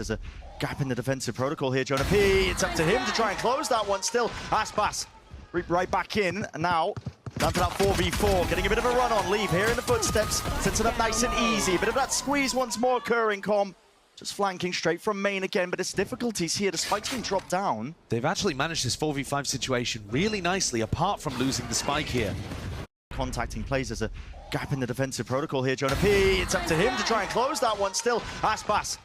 There's a gap in the defensive protocol here, Jonah P. It's up to him to try and close that one still. Aspas right back in, and now down to that 4v4, getting a bit of a run on. Leave here in the footsteps, sets it up nice and easy. Bit of that squeeze once more occurring, Com. Just flanking straight from main again, but it's difficulties here. The spike's been dropped down. They've actually managed this 4v5 situation really nicely, apart from losing the spike here. Contacting plays, there's a gap in the defensive protocol here, Jonah P. It's up to him to try and close that one still. Aspas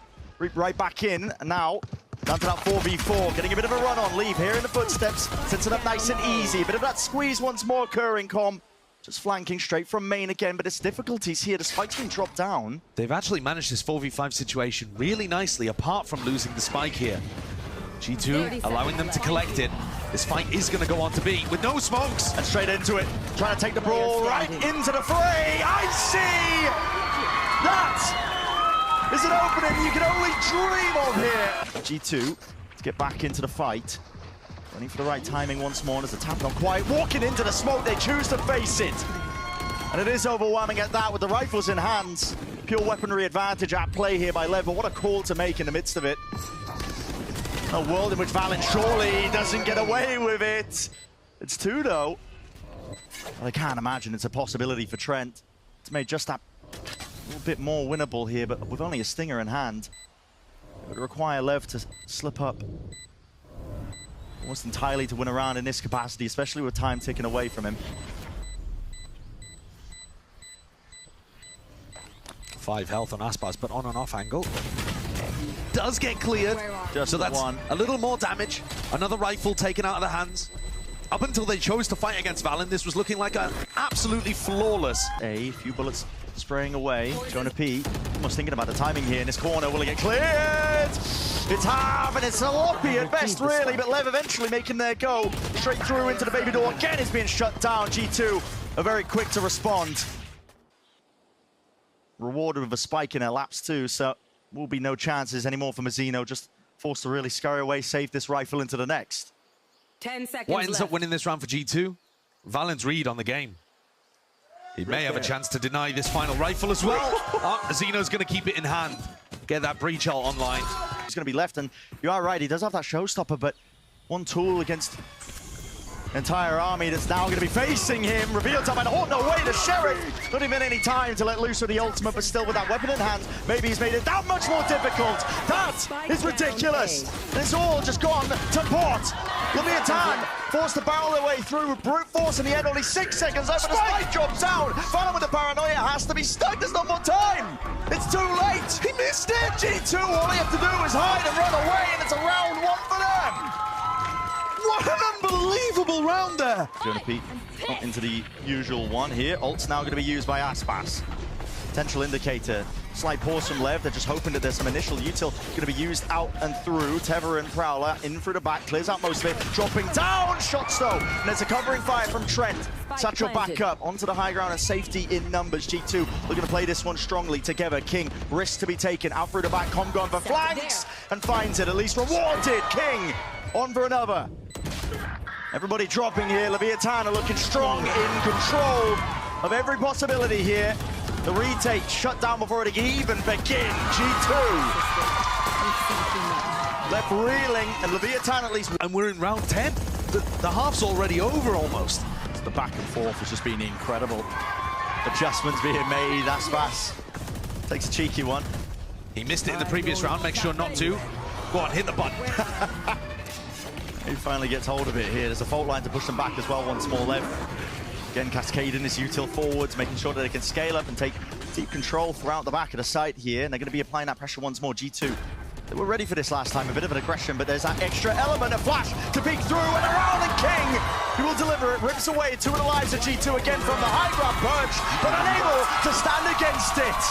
right back in, and now down to that 4v4, getting a bit of a run on. Leave here in the footsteps, sets it up nice and easy. Bit of that squeeze once more occurring, Com. Just flanking straight from main again, but it's difficulties here. The spike's been dropped down. They've actually managed this 4v5 situation really nicely, apart from losing the spike here. G2 allowing them to collect it. This fight is going to go on to be with no smokes. And straight into it, trying to take the brawl right into the fray. I see! That is an opening you can only dream of here. G2 to get back into the fight. Running for the right timing once more, and as the tap not quite walking into the smoke, they choose to face it. And it is overwhelming at that with the rifles in hand. Pure weaponry advantage at play here by Lev, but what a call to make in the midst of it. A world in which Valen surely doesn't get away with it. It's 2 though. Well, I can't imagine it's a possibility for Trent. It's made just that little bit more winnable here, but with only a stinger in hand. It would require Lev to slip up almost entirely to win around in this capacity, especially with time taken away from him. 5 health on Aspas, but on and off angle. Does get cleared, so that's a little more damage. Another rifle taken out of the hands. Up until they chose to fight against Valen, this was looking like an absolutely flawless. A few bullets spraying away. Jonah P almost thinking about the timing here in this corner. Will it get cleared? It's half, and it's sloppy at best, really, but Lev eventually making their go. Straight through into the baby door. Again, it's being shut down. G2 are very quick to respond. Rewarded with a spike in elapse too, so will be no chances anymore for Mazzino. Just forced to really scurry away, save this rifle into the next. 10 seconds What ends left. up winning this round for G2? Valen's read on the game. He may have a chance to deny this final rifle as well. Mazzino's going to keep it in hand. Get that breach ult online. He's going to be left, and you are right, he does have that showstopper, but one tool against an entire army that's now going to be facing him. Reveal time, and oh no way, the Sheriff! Not even any time to let loose with the ultimate, but still with that weapon in hand, maybe he's made it that much more difficult. That is ridiculous. It's all just gone to pot. Leviatán forced to barrel their way through with brute force in the end, only 6 seconds left, but the spike drops down. Final with the paranoia has to be stuck, there's not more time. It's too late. He missed it. G2, all they have to do is hide and run away, and it's a round 1 for them. What an unbelievable round there! Jonah P not into the usual one here. Ult's now going to be used by Aspas. Potential indicator. Slight pause from Lev. They're just hoping that there's some initial util going to be used out and through. Tever and Prowler in through the back. Clears out most of it. Dropping down. Shots though. And there's a covering fire from Trent. Satchel back up onto the high ground and safety in numbers. G2 looking to play this one strongly together. King, risk to be taken. Out through the back. Com gone for flanks and finds it. At least rewarded. King on for another. Everybody dropping here. Leviatán are looking strong, in control of every possibility here. The retake shut down before it can even begin. G2 left reeling, and Leviatán at least. And we're in round 10. The half's already over almost. The back and forth has just been incredible. Adjustments being made. Aspas takes a cheeky one. He missed it in the previous round. Make sure not to. Go on, hit the button. He finally gets hold of it here. There's a fault line to push them back as well once more. Lev again cascading this util forwards, making sure that they can scale up and take deep control throughout the back of the site here, and they're going to be applying that pressure once more. G2, they were ready for this last time, a bit of an aggression, but there's that extra element of flash to peek through and around, and King, he will deliver it, rips away 2 of the lives of G2 again from the high ground perch, but unable to stand against it.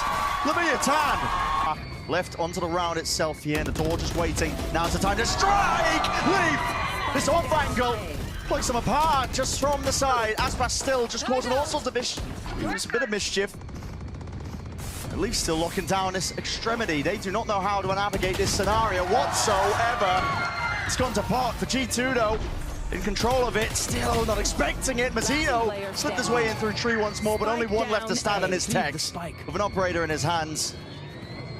Leviatán left onto the round itself here, and the door just waiting. Now's the time to strike! Leaf! This off angle plucks them apart just from the side. Aspas still just causing all sorts of a bit of mischief. Leaf still locking down this extremity. They do not know how to navigate this scenario whatsoever. It's gone to pot for G2 though. In control of it, still not expecting it. Mazzino slipped his way in through tree once more, but only one left to stand on his text. With an operator in his hands.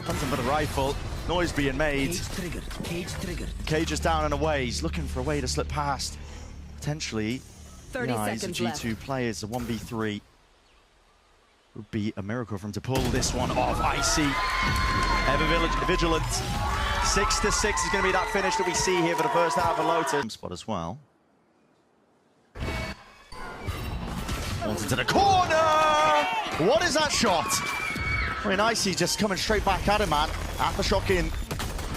Hunting for the rifle. Noise being made. Cage triggered. Cage is down and away. He's looking for a way to slip past. Potentially, 30 seconds G2 left. players, a 1v3. Would be a miracle for him to pull this one off. Icy, ever vigilant. 6-6 is going to be that finish that we see here for the first half of Lotus. Spot as well. Wants into the corner! What is that shot? I mean, Icy just coming straight back at him, man. Aftershock in.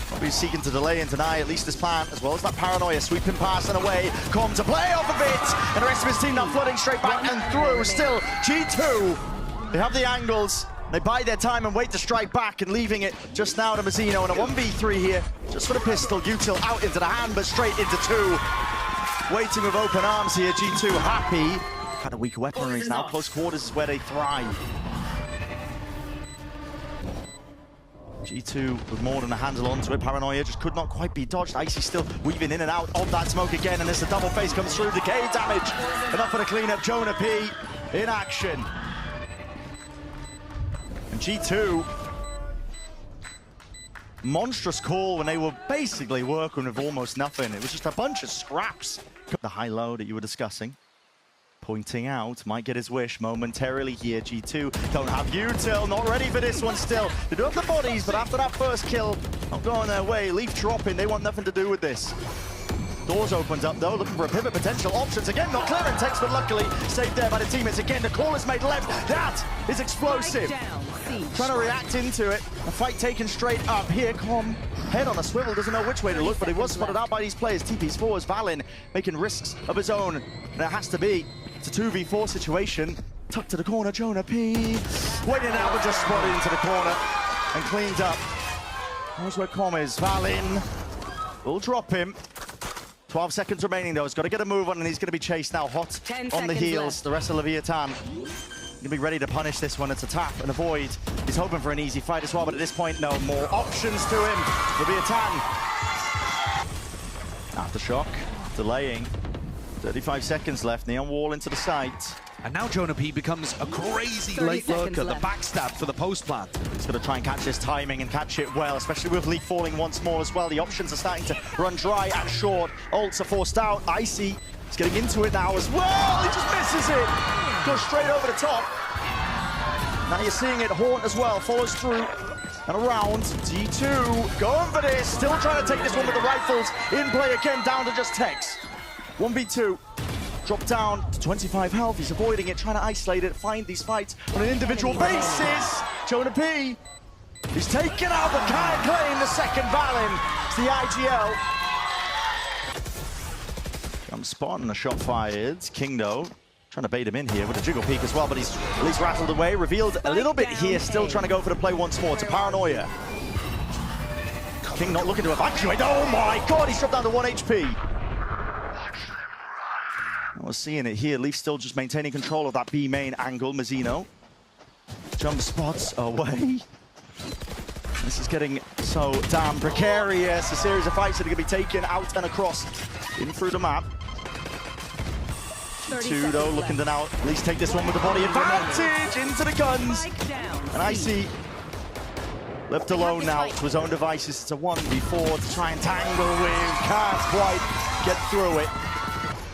Probably seeking to delay and deny at least his plan, as well as that paranoia. Sweeping past and away. Come to play off of it! And the rest of his team now flooding straight back and through. Still, G2. They have the angles. They bide their time and wait to strike back, and leaving it just now to Mazzino. And a 1v3 here, just for the pistol. Util out into the hand, but straight into two. Waiting with open arms here. G2 happy. Kind of weaker weaponry now. Close quarters is where they thrive. G2 with more than a handle onto it. Paranoia just could not quite be dodged. Icy still weaving in and out of that smoke again, and as the double face comes through, decay damage. Enough for the cleanup. Jonah P in action. And G2, monstrous call when they were basically working with almost nothing. It was just a bunch of scraps. The high-low that you were discussing. Pointing out, might get his wish momentarily here. G2 don't have Util, not ready for this one still. They do have the bodies, but after that first kill, not going their way. Leaf dropping, they want nothing to do with this. Doors opens up though, looking for a pivot, potential options. Again, not clearing text, but luckily saved there by the teammates. Again, the call is made left. That is explosive. Trying to react into it. A fight taken straight up. Here, Com, head on a swivel, doesn't know which way to look, but he was spotted out by these players. TP's forwards, Valin making risks of his own. And it has to be. It's a 2v4 situation. Tucked to the corner, Jonah P. Waiting out, but just spotted into the corner and cleaned up. Knows where Com is. Valin will drop him. 12 seconds remaining though. He's got to get a move on, and he's going to be chased now hot on the heels. Left. The rest of Leviatán going to be ready to punish this one. It's a tap and avoid. He's hoping for an easy fight as well, but at this point, no more options to him. Leviatán. Aftershock, delaying. 35 seconds left. Neon wall into the site. And now Jonah P becomes a crazy late lurker, the backstab for the post plant. He's going to try and catch his timing and catch it well, especially with Leaf falling once more as well. The options are starting to run dry and short. Ults are forced out. Icy is getting into it now as well. He just misses it. Goes straight over the top. Now you're seeing it haunt as well. Follows through and around. G2 going for this. Still trying to take this one with the rifles. In play again, down to just Tex. 1v2. Drop down to 25 health. He's avoiding it, trying to isolate it, find these fights on an individual basis. Jonah P. He's taken out, but can't claim the second Valin. It's the IGL. Jump spot and a shot fired. Kingdo trying to bait him in here with a jiggle peek as well, but he's at least rattled away. Revealed a little bit here, still trying to go for the play once more. It's a Paranoia. King not looking to evacuate. Oh my god, he's dropped down to 1 HP. We're seeing it here. Leaf still just maintaining control of that B main angle. Mazzino jump spots away. This is getting so damn precarious. A series of fights that are going to be taken out and across in through the map. Two though looking to now at least take this one with the body advantage into the guns. And Icy left alone now to his own devices. It's a 1v4 to try and tangle with. Can't quite get through it.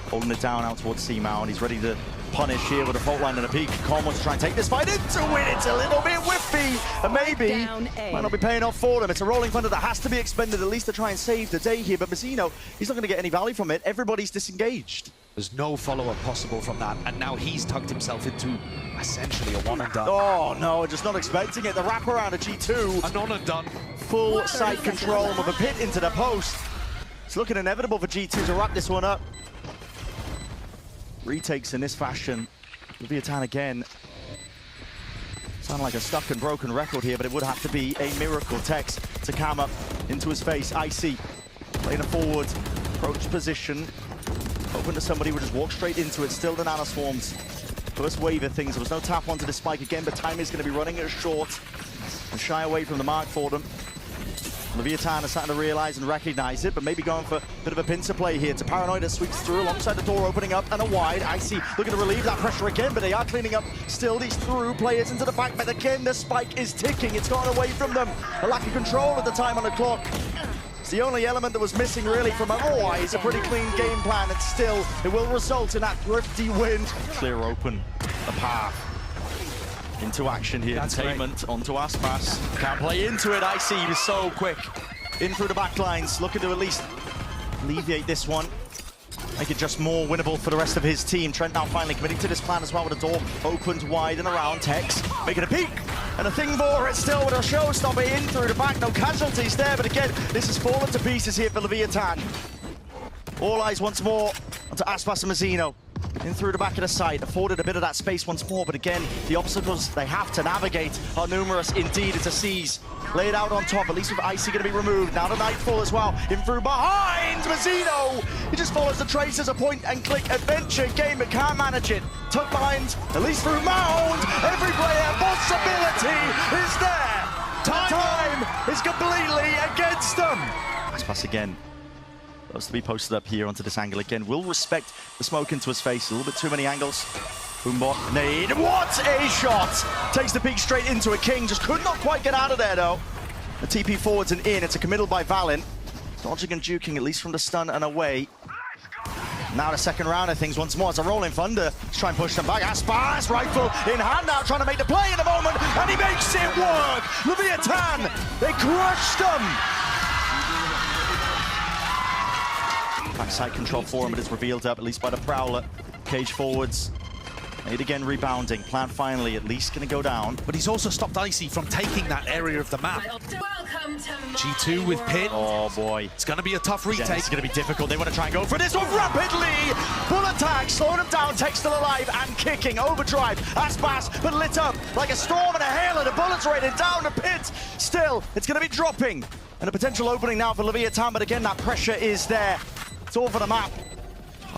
Holding it down out towards C-Mount. He's ready to punish here with a fault line and a peek. Com wants to try and take this fight into it. It's a little bit whiffy. And maybe might not be paying off for them. It's a rolling thunder that has to be expended at least to try and save the day here. But Mazzino, he's not going to get any value from it. Everybody's disengaged. There's no follow-up possible from that. And now he's tucked himself into essentially a one and done. Oh no, just not expecting it. The wraparound of G2. A non and done. Full side control with a pit into the post. It's looking inevitable for G2 to wrap this one up. Retakes in this fashion. Leviatán again. Sound like a stuck and broken record here, but it would have to be a miracle. Tex to cam up into his face. Icy playing a forward approach position. Open to somebody who just walk straight into it. Still the nanoswarms. First wave of things. There was no tap onto the spike again, but time is going to be running it short and shy away from the mark for them. Leviatán is starting to realise and recognise it, but maybe going for a bit of a pincer play here. To Paranoid sweeps through alongside the door opening up and a wide. Icy looking to relieve that pressure again, but they are cleaning up still these through players into the back. But again, the spike is ticking. It's gone away from them. A lack of control at the time on the clock. It's the only element that was missing really from otherwise a pretty clean game plan, and still it will result in that thrifty win. Clear open the path into action here. Entertainment onto Aspas. Can't play into it. Icy is so quick. In through the back lines, looking to at least alleviate this one. Make it just more winnable for the rest of his team. Trent now finally committing to this plan as well, with the door opened wide and around. Tex making a peek. And a thing for it still with a showstopper in through the back. No casualties there, but again, this has fallen to pieces here for Leviatán. All eyes once more onto Aspas and Mazzino. In through the back of the site, afforded a bit of that space once more, but again, the obstacles they have to navigate are numerous indeed. It's a seize. Laid out on top, at least with Icy going to be removed. Now the Nightfall as well. In through behind, Mazzino! He just follows the traces, a point-and-click adventure game, but can't manage it. Tuck behind, at least through Mound. Every player, possibility is there. Time is completely against them. Nice pass again. To be posted up here onto this angle again. Will respect the smoke into his face. A little bit too many angles. Boombot, nade. What a shot! Takes the peek straight into a King. Just could not quite get out of there though. The TP forwards and in. It's a committal by Valen. Dodging and juking, at least from the stun and away. Now the second round of things once more. It's a rolling thunder. Let's try and push them back. Aspas, rifle in hand now, trying to make the play in a moment, and he makes it work! Leviatán, they crushed them! Backside control for him, but it's revealed up, at least by the Prowler. Cage forwards. Made again rebounding. Plan finally, at least going to go down. But he's also stopped Icy from taking that area of the map. G2 with Pit. Oh boy. It's going to be a tough retake. It's going to be difficult. They want to try and go for this one rapidly. Full attack, slowing him down. Tech still alive and kicking. Overdrive. Aspas, but lit up like a storm and a hail, and the bullets raining down the Pit. Still, it's going to be dropping. And a potential opening now for Leviatán, but again, that pressure is there. It's all for the map.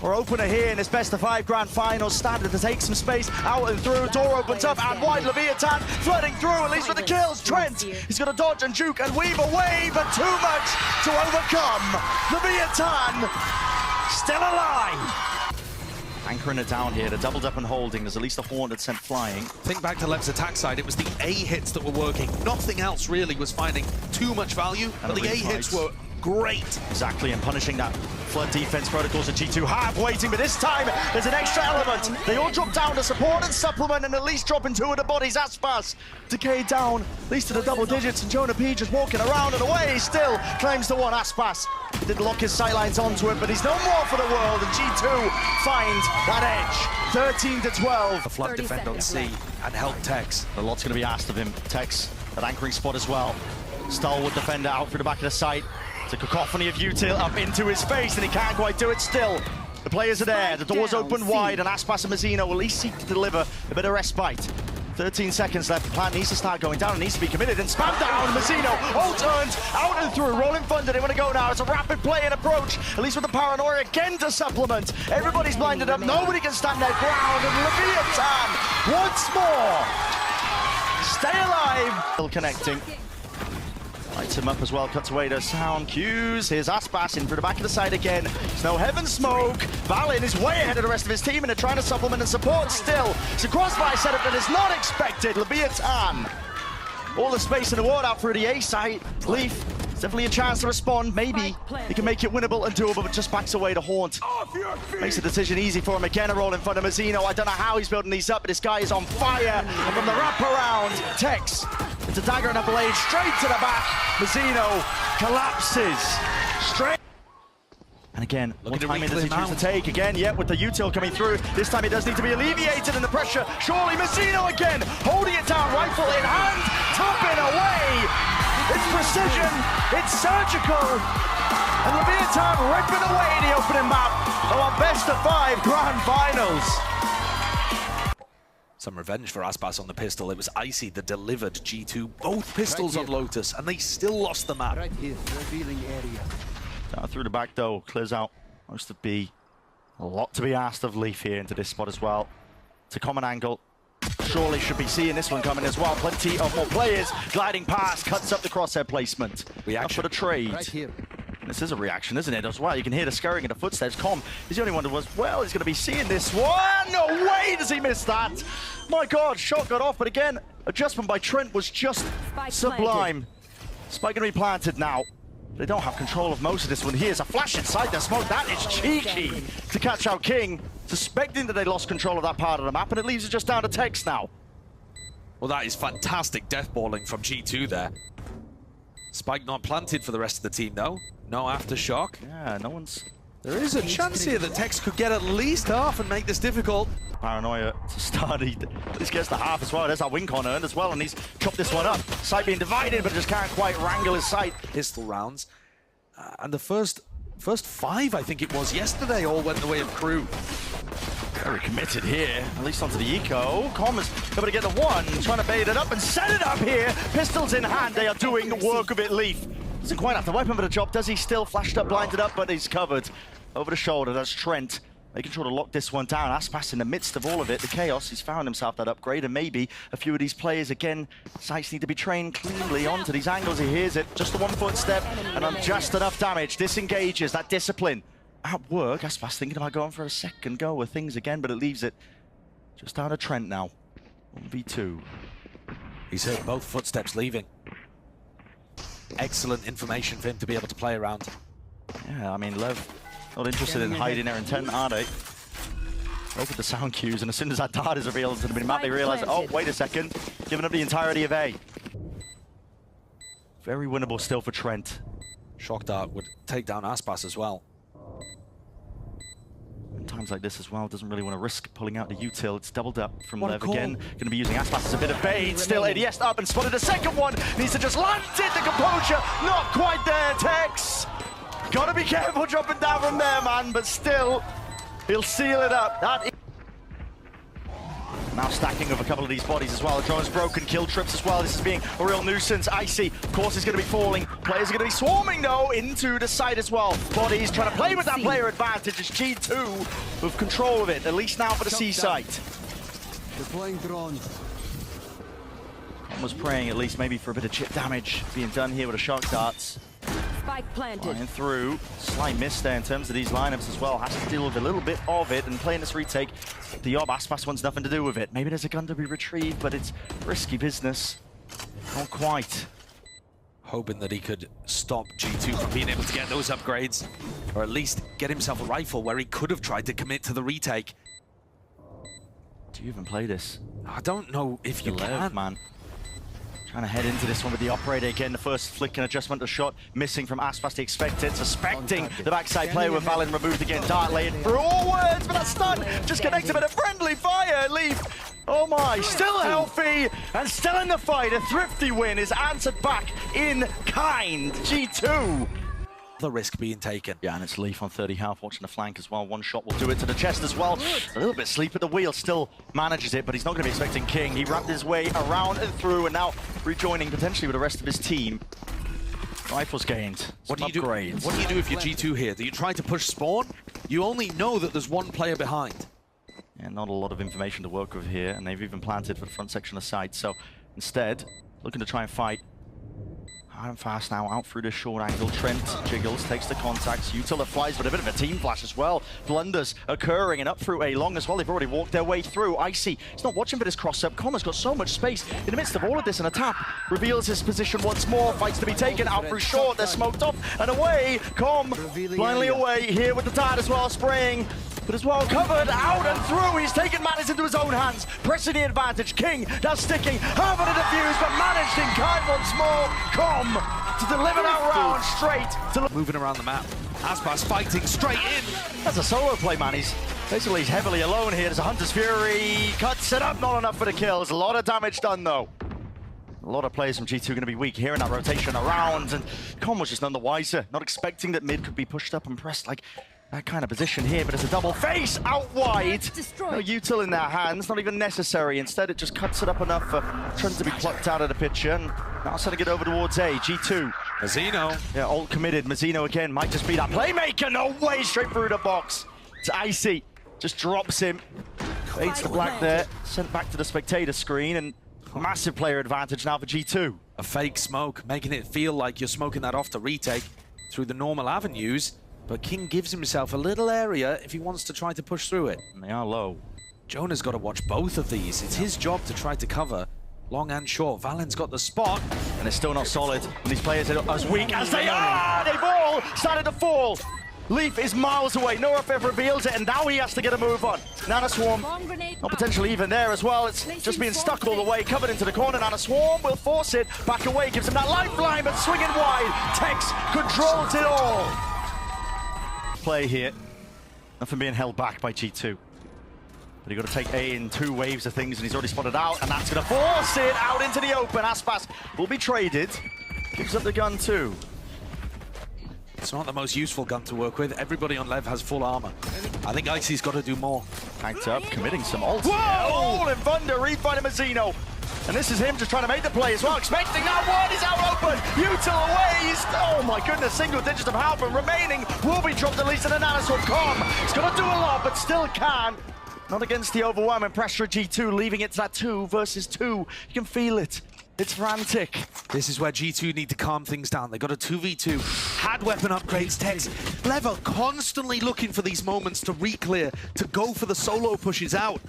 Our opener here in this best-of-5 grand final, standard to take some space out and through. Door opens up and wide. Leviatán flooding through, at least with the kills. Trent, he's going to dodge and juke and weave away, but too much to overcome. Leviatán still alive. Anchoring it down here, they're doubled up and holding. There's at least a Hornet sent flying. Think back to Lev's attack side, it was the A hits that were working. Nothing else really was finding too much value, but the A hits were great. Exactly, and punishing that flood defense protocols that G2 have waiting, but this time there's an extra element. They all drop down to support and supplement, and at least dropping two of the bodies. Aspas decayed down, at least to the double digits, and Jonah P just walking around and away. Still claims the one. Aspas, he did lock his sightlines onto it, but he's no more for the world, and G2 find that edge. 13-12. The flood defend on C and help Tex. A lot's going to be asked of him. Tex, that anchoring spot as well. Stalwart defender out through the back of the site. It's a cacophony of util up into his face, and he can't quite do it still. The players are there, the door's open wide, and Aspas and Mazzino will at least seek to deliver a bit of respite. 13 seconds left, the plan needs to start going down, it needs to be committed, and spam down, Mazzino, all turns, out and through, rolling thunder, they want to go now, it's a rapid play and approach, at least with the paranoia again to supplement. Everybody's blinded up, nobody can stand their ground, and Leviatán, once more, stay alive. Still connecting. Lights him up as well, cuts away to sound cues. Here's Aspas in for the back of the side again. There's no heaven smoke. Valen is way ahead of the rest of his team, and they're trying to supplement and support still. It's a crossfire setup that is not expected. Leviatán. All the space in the world out through the A site. Leaf, definitely a chance to respond. Maybe he can make it winnable and doable, but just backs away to Haunt. Makes the decision easy for him. Again, a roll in front of Mazzino. I don't know how he's building these up, but this guy is on fire. And from the wraparound, Tex. It's a dagger and a blade straight to the back. Mazzino collapses straight. And again, what time does he choose to take? Again, yeah, with the util coming through. This time it does need to be alleviated in the pressure. Surely Mazzino again, holding it down, rifle in hand, topping away. It's precision, it's surgical. And Leviatán ripping away the opening map of our best-of-5 grand finals. Some revenge for Aspas on the pistol. It was Icy that delivered G2 both pistols on Lotus, and they still lost the map. Right here, revealing area. Down through the back though, clears out most of B. A lot to be asked of Leaf here into this spot as well. It's a common angle. surely should be seeing this one coming as well. Plenty of more players gliding past, cuts up the crosshair placement. Reaction. Up for the trade. Right here. This is a reaction, isn't it, as well? You can hear the scurrying in the footsteps. Com is the only one who was, well, he's going to be seeing this one. No way does he miss that. My God, shot got off, but again, adjustment by Trent was just sublime. Spike going to be planted now. They don't have control of most of this one. Here's a flash inside the smoke. That is cheeky to catch out King, suspecting that they lost control of that part of the map, and it leaves it just down to Tex now. Well, that is fantastic deathballing from G2 there. Spike not planted for the rest of the team, though. No aftershock. Yeah, no one's... There is a chance here that Tex could get at least half and make this difficult. Paranoia to start. He at least gets the half as well. There's that win con earned as well, and he's chopped this one up. Sight being divided, but just can't quite wrangle his sight. Pistol rounds. And the first 5, I think it was, yesterday all went the way of Crew. Very committed here, at least onto the eco. Com is able to get the one, trying to bait it up and set it up here. Pistols in hand, they are doing work of it, Leaf. Doesn't quite have the weapon for the job, does he? Still flashed up, blinded up, but he's covered. Over the shoulder, that's Trent. Making sure to lock this one down. Aspas in the midst of all of it, the chaos, he's found himself that upgrade, and maybe a few of these players, again, sights need to be trained cleanly onto these angles. He hears it, just a 1 footstep, and on just enough damage. Disengages, that discipline. At work, Aspas thinking about going for a second go with things again, but it leaves it just down to Trent now. 1v2. He's heard both footsteps leaving. Excellent information for him to be able to play around. Yeah, I mean, Lev not interested in hiding their intent, are they? Look at the sound cues, and as soon as that dart is revealed to the map, they realize, oh, wait a second, giving up the entirety of A. Very winnable still for Trent. Shock dart would take down Aspas as well. In times like this as well, doesn't really want to risk pulling out the util. It's doubled up from Lev again. Going to be using Aspas as a bit of bait. Still ADS up and spotted a second one. Needs to just land it. The composure not quite there, Tex. Got to be careful dropping down from there, man. But still, he'll seal it up. Now stacking of a couple of these bodies as well. The drone's broken, kill trips as well. This is being a real nuisance. Icy, of course, is going to be falling. Players are going to be swarming, though, into the site as well. Bodies trying to play with that player advantage. It's G2 with control of it, at least now for the C site. Deploying drone. Was praying at least maybe for a bit of chip damage being done here with the shock darts. Spike planted. Flying through. Slight miss there in terms of these lineups as well. Has to deal with a little bit of it, and playing this retake, the Yob Aspas wants nothing to do with it. Maybe there's a gun to be retrieved, but it's risky business. Not quite. Hoping that he could stop G2 from being able to get those upgrades, or at least get himself a rifle where he could have tried to commit to the retake. Do you even play this? I don't know if you can, man. Trying to head into this one with the operator again. The first flick and adjustment of shot missing from Aspas to expect it. Suspecting the backside player with Valen removed again. Dart laid through all words, but that stun just connected with a friendly fire. Leaf. Oh my, still healthy and still in the fight. A thrifty win is answered back in kind. G2. The risk being taken. Yeah, and it's Leaf on 30 health, watching the flank as well. One shot will do it to the chest as well. A little bit sleep at the wheel, still manages it, but he's not going to be expecting King. He wrapped his way around and through, and now rejoining potentially with the rest of his team. Rifles gained. What do you do? What do you do if you're G2 here? Do you try to push spawn? You only know that there's one player behind. Yeah, not a lot of information to work with here, and they've even planted for the front section of the site. So instead, looking to try and fight. Hard and fast now, out through the short angle. Trent jiggles, takes the contacts. Util flies, but a bit of a team flash as well. Blunders occurring and up through A long as well. They've already walked their way through. Icy, he's not watching for this cross-up. Commer's got so much space in the midst of all of this, and a tap reveals his position once more. Fights to be taken out through short. They're smoked off and away. Com blindly away here with the dart as well, spraying. But as well covered, out and through. He's taken matters into his own hands, pressing the advantage. King, that's sticking. Harbour to defuse, but managed in kind once more. Com to deliver that round straight to moving around the map. Aspas fighting straight in. That's a solo play, man. He's heavily alone here. There's a Hunter's Fury. Cuts it up, not enough for the kills. A lot of damage done, though. A lot of players from G2 going to be weak here in that rotation around, and Com was just none the wiser. Not expecting that mid could be pushed up and pressed like that kind of position here, but it's a double face out wide. No util in their hands, not even necessary. Instead, it just cuts it up enough for Trent to be plucked out of the picture. And now setting it over towards A. G2. Mazzino. Yeah, all committed. Mazzino again might just be that playmaker. No way, straight through the box. It's Icy. Just drops him. Fades to black there, sent back to the spectator screen, and massive player advantage now for G2. A fake smoke, making it feel like you're smoking that off to retake through the normal avenues, but King gives himself a little area if he wants to try to push through it. And they are low. Jonah's got to watch both of these. It's his job to try to cover long and short. Valen's got the spot. And it's still not solid. And these players are as weak as they are. They've all started to fall. Leaf is miles away. Norafev reveals it, and now he has to get a move on. Nana Swarm, or potentially even there as well. It's just being stuck all the way, covered into the corner. Nana Swarm will force it back away, gives him that lifeline, but swinging wide. Tex controls it all. Play here. Nothing being held back by G2. But you've got to take A in 2 waves of things, and he's already spotted out, and that's going to force it out into the open. Aspas will be traded. Gives up the gun too. It's not the most useful gun to work with. Everybody on Lev has full armor. I think Icy's got to do more. Tanked up, committing some ult. Whoa! All in Thunder, refinding Mazzino. And this is him just trying to make the play as well. Expecting that one, he's out open. Util away, oh my goodness, single digits of health, and remaining will be dropped at least in an analysis will come. He's got to do a lot, but still can. Not against the overwhelming pressure of G2, leaving it to that 2 versus 2. You can feel it. It's frantic. This is where G2 need to calm things down. They got a 2v2. Had weapon upgrades, Tex. Level constantly looking for these moments to re-clear, to go for the solo pushes out.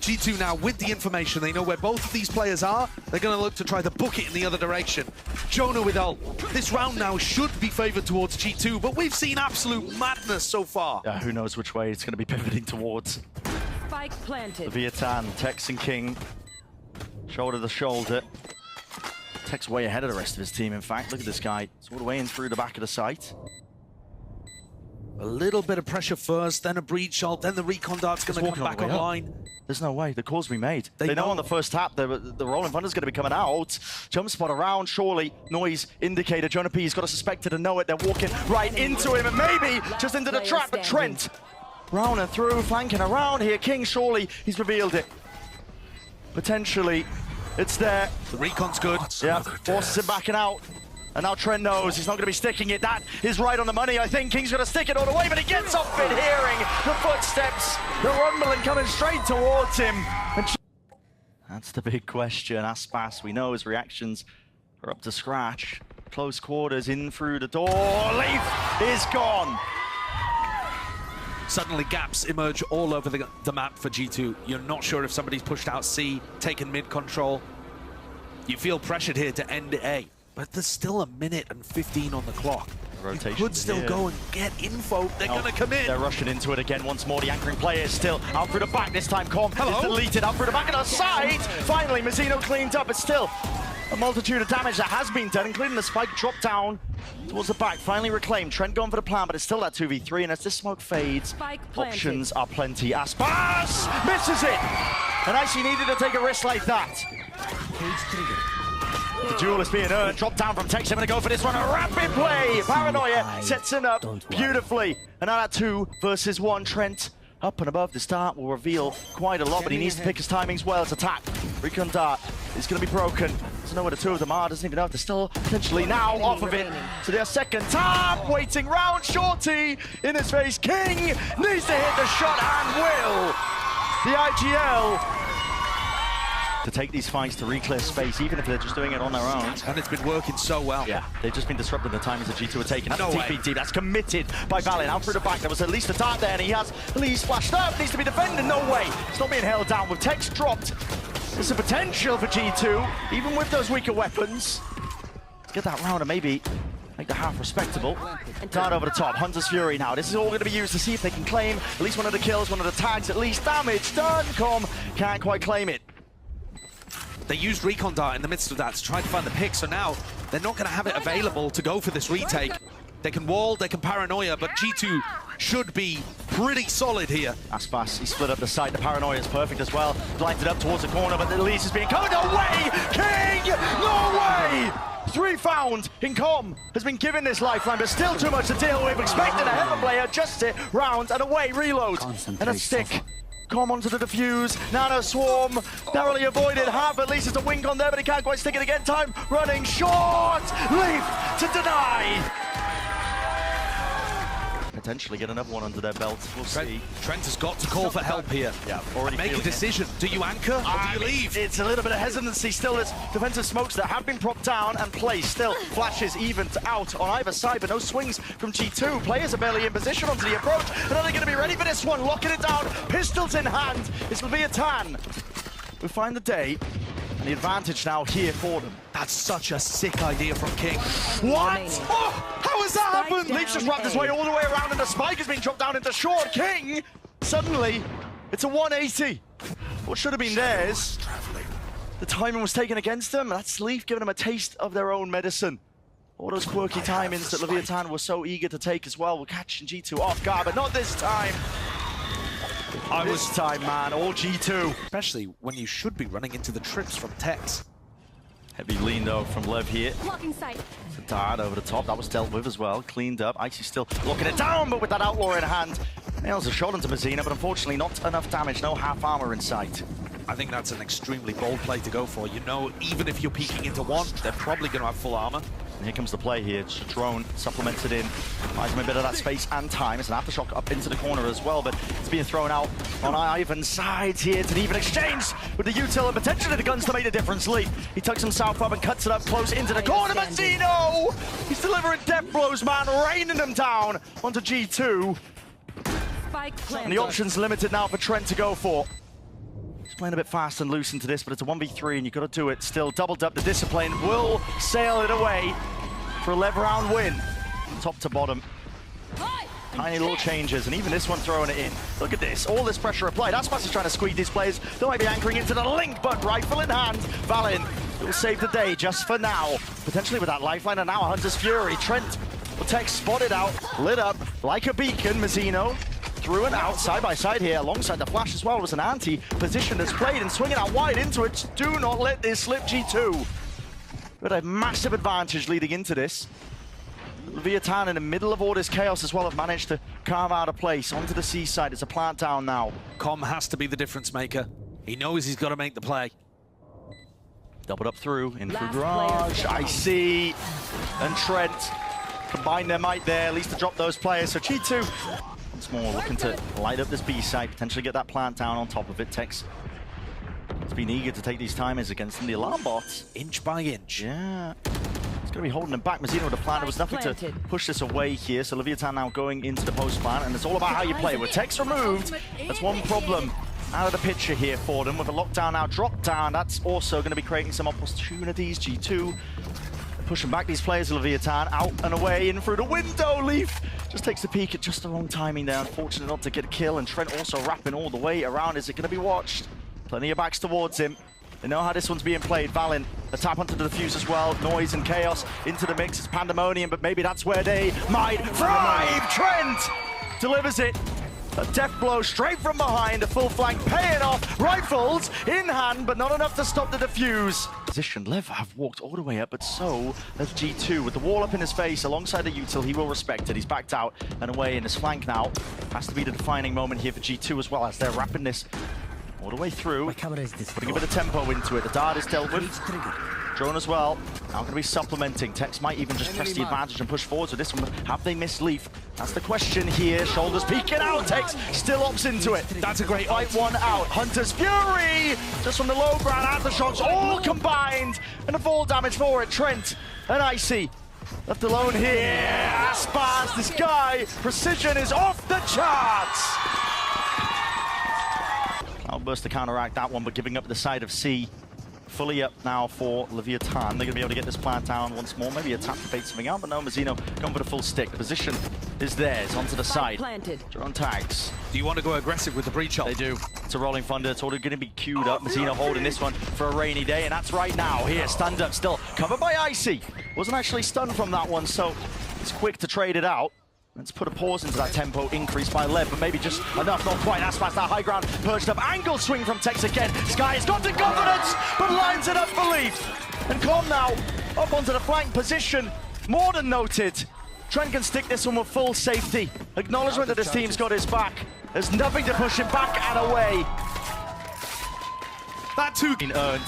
G2 now with the information, they know where both of these players are. They're going to look to try to book it in the other direction. Jonah with ult. This round now should be favored towards G2, but we've seen absolute madness so far. Yeah, who knows which way it's going to be pivoting towards. Spike planted. Leviatán, Tex and King. Shoulder to shoulder. Tex way ahead of the rest of his team, in fact. Look at this guy. Sort of way in through the back of the site. A little bit of pressure first, then a breach ult, then the recon dart's going to come back online. There's no way. The call's been made. They know know on the first tap the Rolling Thunder's going to be coming out. Jump spot around, surely. Noise indicator. Jonah P's got to suspect it and know it. They're walking right into him and maybe just into the trap. But Trent round and through, flanking around here. King, surely he's revealed it. Potentially, it's there. The recon's good. Yeah, forces him backing out. And now Trent knows he's not going to be sticking it. That is right on the money. I think King's going to stick it all the way, but he gets off it, hearing the footsteps, the rumbling coming straight towards him. And that's the big question. Aspas, we know his reactions are up to scratch. Close quarters, in through the door. Leaf is gone. Suddenly gaps emerge all over the map for G2. You're not sure if somebody's pushed out C, taken mid control. You feel pressured here to end A, but there's still a minute and 15 on the clock. Rotation. You could still go and get info. They're going to come in. They're rushing into it again once more. The anchoring player is still out through the back this time. Com is deleted out through the back of the side. Finally, Mazzino cleaned up. It's still a multitude of damage that has been done, including the spike drop down towards the back. Finally reclaimed. Trent going for the plan, but it's still that 2v3. And as this smoke fades, options are plenty. Aspas misses it. And actually needed to take a risk like that. The duel is being earned. Drop down from Tex. I'm going to go for this one. A rapid play. Paranoia sets him up beautifully. And now that 2 versus 1. Trent up and above the start will reveal quite a lot, but he needs to pick his timings well. It's attack. Recon dart is going to be broken. Doesn't know where the 2 of them are. Doesn't even know if they're still potentially now off of it. So their second tap. Waiting round. Shorty in his face. King needs to hit the shot and will. The IGL to take these fights to re-clear space, even if they're just doing it on their own. And it's been working so well. Yeah, they've just been disrupting the timings that G2 are taking. That's No TPT, that's committed by Valen. Out through the back, there was at least a dart there, and he has at least flashed up. Needs to be defended, no way. It's not being held down with Tex dropped. There's a potential for G2, even with those weaker weapons. Let's get that round and maybe make the half respectable. Dart over the top, Hunter's Fury now. This is all going to be used to see if they can claim at least one of the kills, one of the tags, at least damage done. Com can't quite claim it. They used Recon Dart in the midst of that to try to find the pick, so now they're not going to have it available to go for this retake. They can wall, they can Paranoia, but G2 should be pretty solid here. Aspas, he split up the side. The Paranoia is perfect as well. Blinded up towards the corner, but the release is being covered. No way! King! No way! 3 found in Com has been given this lifeline, but still too much to deal with. Expecting a Heaven player, just it, round and away, reload, and a stick. Com onto the defuse, Nano Swarm, narrowly avoided, half at least it's a wing on there, but he can't quite stick it again, time running short, Leaf to deny. potentially get another one under their belt. We'll see. Trent has got to call for help here. Yeah, already make a decision. Do you anchor or do you leave? It's a little bit of hesitancy still. There's defensive smokes that have been propped down and placed. Still, flashes evened out on either side, but no swings from G2. Players are barely in position onto the approach. And are they going to be ready for this one? Locking it down, pistols in hand. It's Leviatán who find the day. And the advantage now here for them. That's such a sick idea from King. What? Oh, how has that happened? Leaf's just wrapped his way all the way around and the spike has been dropped down into short. King, suddenly, it's a 180. What should have been theirs. The timing was taken against them. That's Leaf giving them a taste of their own medicine. All those quirky timings that Leviatán was so eager to take as well. We're catching G2 off guard, but not this time. This time, man, all G2. Especially when you should be running into the trips from Tex. Heavy lean though from Lev here. Blocking sight. Dart over the top, that was dealt with as well. Cleaned up, Icy still locking it down, but with that outlaw in hand. Nails a shot into Mazina, but unfortunately not enough damage, no half armor in sight. I think that's an extremely bold play to go for. You know, even if you're peeking into one, they're probably going to have full armor. And here comes the play here. It's a drone supplemented in. Buys him a bit of that space and time. It's an aftershock up into the corner as well, but it's being thrown out on Ivan's sides here. It's an even exchange with the util and potentially the guns to make a difference. Leaf, he tucks himself up and cuts it up close into the corner. Mazino! He's delivering death blows, man, raining them down onto G2. Spike planted. And the options limited now for Trent to go for. He's playing a bit fast and loose into this, but it's a 1v3 and you've got to do it. Still doubled up. The discipline will sail it away for a 11 round win. Top to bottom. Tiny little changes, and even this one throwing it in. Look at this, all this pressure applied. Aspas is trying to squeeze these players. They might be anchoring into the link, but rifle in hand. Valin will save the day just for now. Potentially with that lifeline, and now Hunter's Fury. Trent will take spotted out, lit up like a beacon. Mazino through and out, side by side here, alongside the flash as well. Was an anti position that's played and swinging out wide into it. Do not let this slip, G2. But a massive advantage leading into this. Leviatán in the middle of all this chaos as well have managed to carve out a place onto the seaside. It's a plant down now. Com has to be the difference maker. He knows he's got to make the play. Doubled up through, in through Garage, Icy, and Trent. Combine their might there, at least to drop those players. So G2, once more looking to light up this B site, potentially get that plant down on top of it. Tex has been eager to take these timers against them. The alarm bots. Inch by inch. Yeah. It's going to be holding them back. Mazino with a plan. There was nothing to push this away here. So Leviatán now going into the post plant, and it's all about how you play. With Tex removed, that's one problem out of the picture here for them. With a lockdown now dropped down, that's also going to be creating some opportunities. G2 pushing back these players. Leviatán out and away in through the window. Leaf just takes a peek at just the wrong timing there. Unfortunate not to get a kill, and Trent also wrapping all the way around. Is it going to be watched? Plenty of backs towards him. They know how this one's being played. Valin, a tap onto the defuse as well. Noise and chaos into the mix. It's pandemonium, but maybe that's where they might thrive. Trent delivers it. A death blow straight from behind. A full flank paying off. Rifles in hand, but not enough to stop the defuse. Position. Lev have walked all the way up, but so has G2. With the wall up in his face alongside the util, he will respect it. He's backed out and away in his flank now. Has to be the defining moment here for G2 as well, as they're wrapping this all the way through, putting a bit of tempo into it. The dart is dealt with. Drone as well. Now going to be supplementing. Tex might even just press the advantage and push forwards with this one. Have they missed Leaf? That's the question here. Shoulders peeking out. Tex still opts into it. That's a great fight. One out. Hunter's Fury just from the low ground. Aftershocks all combined. And the fall damage for it. Trent and Icy left alone here. Aspas, this guy, precision is off the charts. Cloudburst to counteract that one, but giving up the side of C. Fully up now for Leviatán. They're going to be able to get this plant down once more. Maybe a tap to bait something out, but no, Mazino going for the full stick. The position is theirs, onto the side. Drone tags. Do you want to go aggressive with the breach ult? They do. It's a rolling thunder. It's already going to be queued up. Mazino holding this one for a rainy day, and that's right now. Here, stand up still. Covered by Icy. Wasn't actually stunned from that one, so it's quick to trade it out. Let's put a pause into that tempo increase by Lev, but maybe just enough, not quite. Aspas, that high ground, perched up. Angle swing from Tex again. Sky has got the confidence, but lines it up for Leaf. And Com now up onto the flank position. More than noted. Trent can stick this one with full safety. Acknowledgement that this team's got his back. There's nothing to push him back and away. That too earned.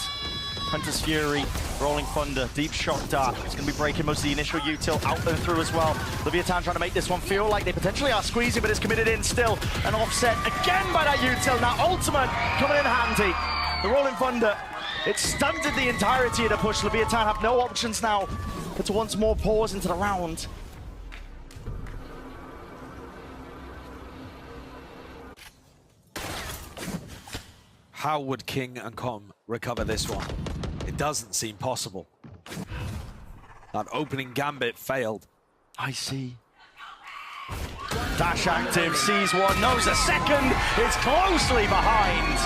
Hunter's Fury Rolling Thunder, deep shock dart. It's going to be breaking most of the initial util out and through as well. Leviatán trying to make this one feel like they potentially are squeezing, but it's committed in still. An offset again by that util. Now ultimate coming in handy. The Rolling Thunder, it stunted the entirety of the push. Leviatán have no options now but to once more pause into the round. How would King and Com recover this one? It doesn't seem possible. That opening gambit failed. I see. Dash active, sees one, knows a second, it's closely behind.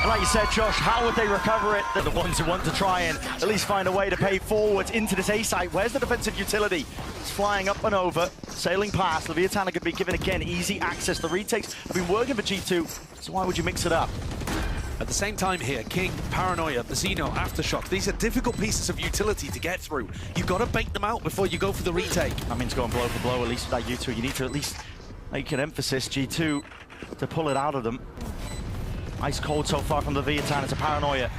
And like you said, Josh, how would they recover it? They're the ones who want to try and at least find a way to pay forward into this A site. Where's the defensive utility? It's flying up and over, sailing past. Leviatán could be given again easy access. The retakes have been working for G2, so why would you mix it up? At the same time here, King, Paranoia, Mazino, Aftershock, these are difficult pieces of utility to get through. You've got to bait them out before you go for the retake. That means going blow for blow, at least with that U2. You need to at least make an emphasis, G2, to pull it out of them. Ice cold so far from the Leviatán. It's a Paranoia.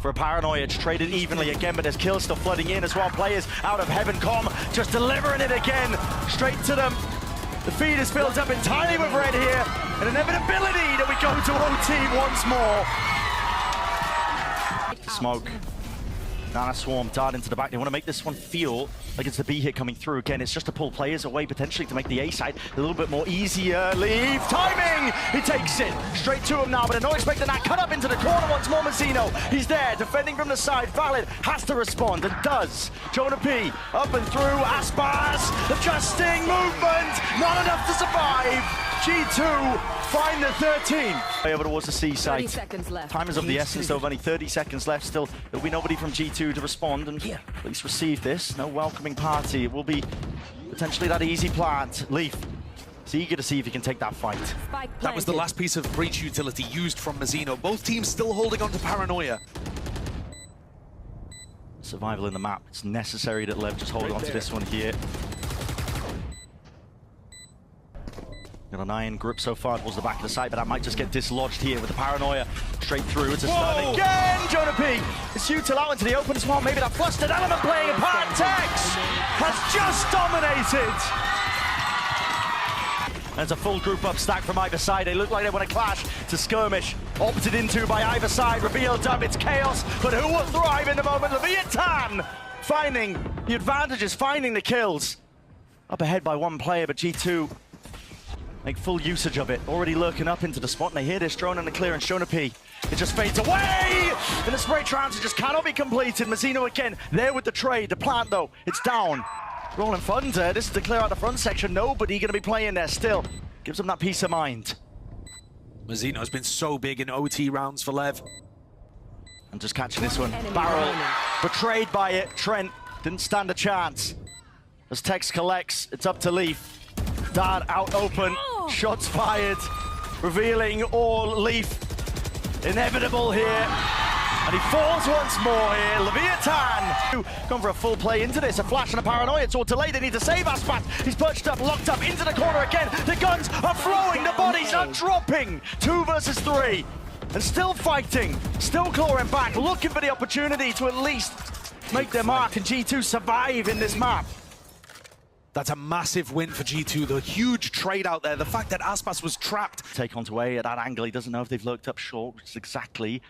For a Paranoia, it's traded evenly again, but there's kills still flooding in as well. Players out of heaven. Com just delivering it again, straight to them. The feed is filled up entirely with red here. An inevitability that we go to OT once more. Smoke. Nana Swarm dart into the back. They want to make this one feel like it's the B hit coming through again. It's just to pull players away potentially to make the A side a little bit more easier. Leave timing. He takes it straight to him now, but they're not expecting that. Cut up into the corner once more. Mazino. He's there defending from the side. Valid has to respond and does. Jonah P up and through. Aspas adjusting movement. Not enough to survive. G2 find the 13th. Over towards the C site. 30 seconds left. Time is of the essence, though. Only 30 seconds left. Still, there'll be nobody from G2 to respond and at least receive this. No welcoming party. It will be potentially that easy plant. Leaf is eager to see if he can take that fight. That was the last piece of breach utility used from Mazino. Both teams still holding on to Paranoia. Survival in the map. It's necessary that Lev just hold on to this one here. Got an iron grip so far towards the back of the site, but that might just get dislodged here with the Paranoia straight through. It's a stun again. Jonah P. It's util out into the open as well. Maybe that flustered element playing a part. Tex has just dominated. There's a full group up stack from either side. They look like they want to clash. It's a skirmish opted into by either side. Revealed up. It's chaos, but who will thrive in the moment? Leviatán finding the advantages, finding the kills. Up ahead by one player, but G2 make full usage of it. Already lurking up into the spot, and they hear this drone in the clearance. Jonah P. It just fades away! And the spray transit just cannot be completed. Mazino again, there with the trade. The plant, though, it's down. Rolling Thunder, this is to clear out the front section. Nobody going to be playing there still. Gives them that peace of mind. Mazino's been so big in OT rounds for Lev. And just catching this one. Barrel, betrayed by it. Trent didn't stand a chance. As Tex collects, it's up to Leaf. Dart out open, shots fired, revealing all. Leaf inevitable here, and he falls once more here. Leviatán gone for a full play into this. A flash and a Paranoia. It's all delayed. They need to save Aspas. He's perched up, locked up into the corner again. The guns are throwing, the bodies are dropping. 2 versus 3, and still fighting, still clawing back, looking for the opportunity to at least make their mark and G2 survive in this map. That's a massive win for G2. The huge trade out there. The fact that Aspas was trapped. Take onto A at that angle. He doesn't know if they've lurked up short, which is exactly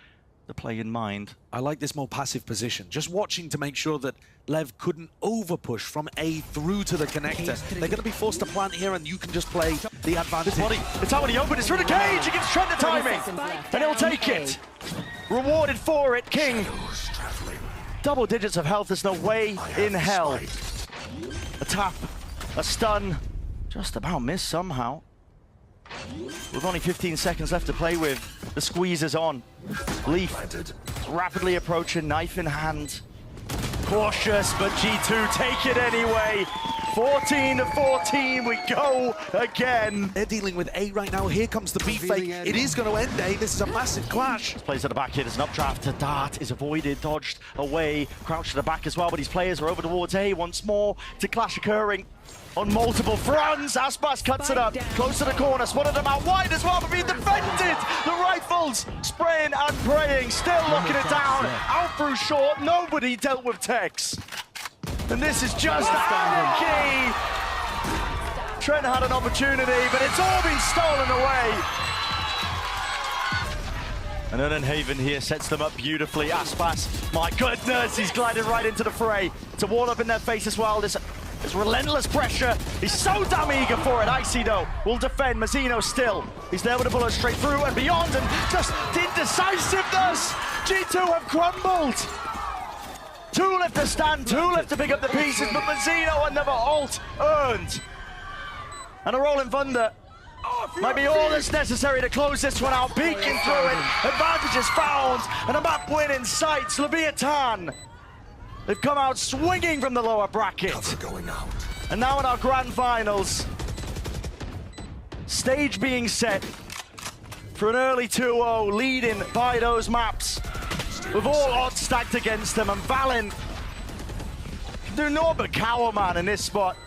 the play in mind. I like this more passive position. Just watching to make sure that Lev couldn't overpush from A through to the connector. They're going to be forced to plant here, and you can just play the advantage. It's out when he opened. It's through the cage. He gives Trent the timing, and he'll take it. Rewarded for it, King. Double digits of health. There's no way in hell. A tap, a stun, just about missed somehow. With only 15 seconds left to play with, the squeeze is on. Leaf rapidly approaching, knife in hand. Cautious, but G2 take it anyway. 14-14, we go again. They're dealing with A right now. Here comes the B fake. It is going to end A. This is a massive clash. Plays at the back here. There's an updraft to Dart. Is avoided, dodged away. Crouched to the back as well, but his players are over towards A once more. It's a clash occurring on multiple fronts. Aspas cuts it up. Close to the corner. Spotted them out wide as well, but being defended. The rifles spraying and praying. Still locking it down. Out through short. Nobody dealt with Tex. And this is just key. Trent had an opportunity, but it's all been stolen away. And Unenhaven here sets them up beautifully. Aspas, my goodness, he's glided right into the fray. It's a wall up in their face as well. This relentless pressure. He's so damn eager for it. Icy though will defend. Mazzino still. He's there with a bullet straight through and beyond, and just indecisiveness. G2 have crumbled. 2 left to stand, 2 left to pick up the pieces, but Mazzino another ult earned. And a rolling thunder might be all that's necessary to close this one out. Peeking through it, advantages found, and a map win in sight. Leviatán, they've come out swinging from the lower bracket. And now in our grand finals, stage being set for an early 2-0, leading by those maps, with all odds stacked against them, and Valen can do naught but cower, man, in this spot.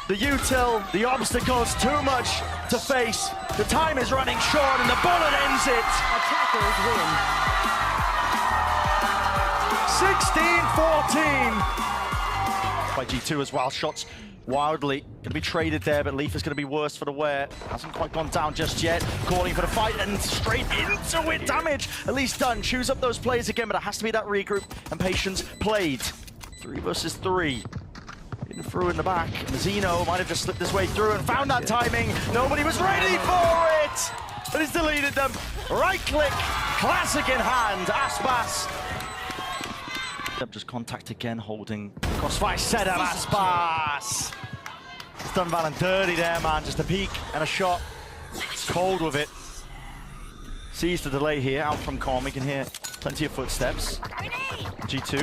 The util, the obstacles, too much to face. The time is running short and the bullet ends it. Attackers win. 16-14. By G2 as well, shots wildly gonna be traded there, but Leaf is gonna be worse for the wear. Hasn't quite gone down just yet. Calling for the fight and straight into it. Damage at least done. Choose up those players again, but it has to be that regroup and patience played. 3 versus 3. In through in the back. Mazzino might have just slipped his way through and found that timing. Nobody was ready for it, but he's deleted them. Right click, classic in hand. Aspas. Just contact again, holding crossfire set up. Aspas. It's done Valen dirty there, man. Just a peek and a shot. It's cold with it. Sees the delay here, out from Com. We can hear plenty of footsteps. G2